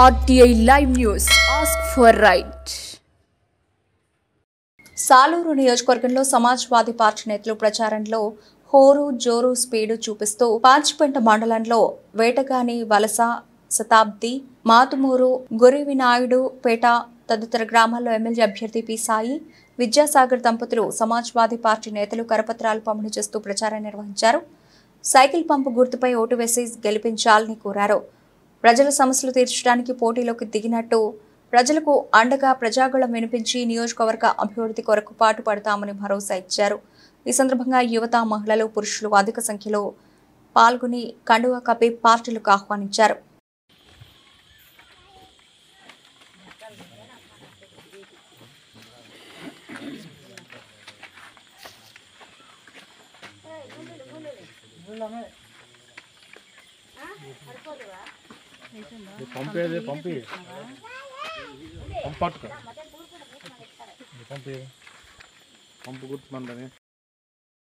RTI Live News. Ask for right. Saluru నియోజకవర్గంలో Samajwadi party నేతలు ప్రచారంలో హోరు జోరు స్పీడు చూపిస్తూ పాచిపెంట మండలంలో వేటగాని వలస శతాబ్ది మాతుమూరు గురివినాయుడు పేట తదితర గ్రామాల్లో ఎమ్మెల్యే అభ్యర్థి పి సాయి విద్యాసాగర్ దంపతులు సమాజ్వాదీ పార్టీ నేతలు కరపత్రాలు పంపిణీ చేస్తూ ప్రచారం నిర్వహించారు. సైకిల్ పంపు గుర్తుపై ఓటు వేసి గెలిపించాలని కోరారు. ప్రజల సమస్యలు తీర్చడానికి పోటీలోకి దిగినట్టు ప్రజలకు అండగా ప్రజాగళం వినిపించి నియోజకవర్గ అభివృద్ధి కొరకు పాటుపడతామని భరోసా ఇచ్చారు. ఈ సందర్భంగా యువత, మహిళలు, పురుషులు అధిక సంఖ్యలో పాల్గొని కండువా కప్పి పార్టీలకు ఆహ్వానించారు. పంపు గుర్తుమందని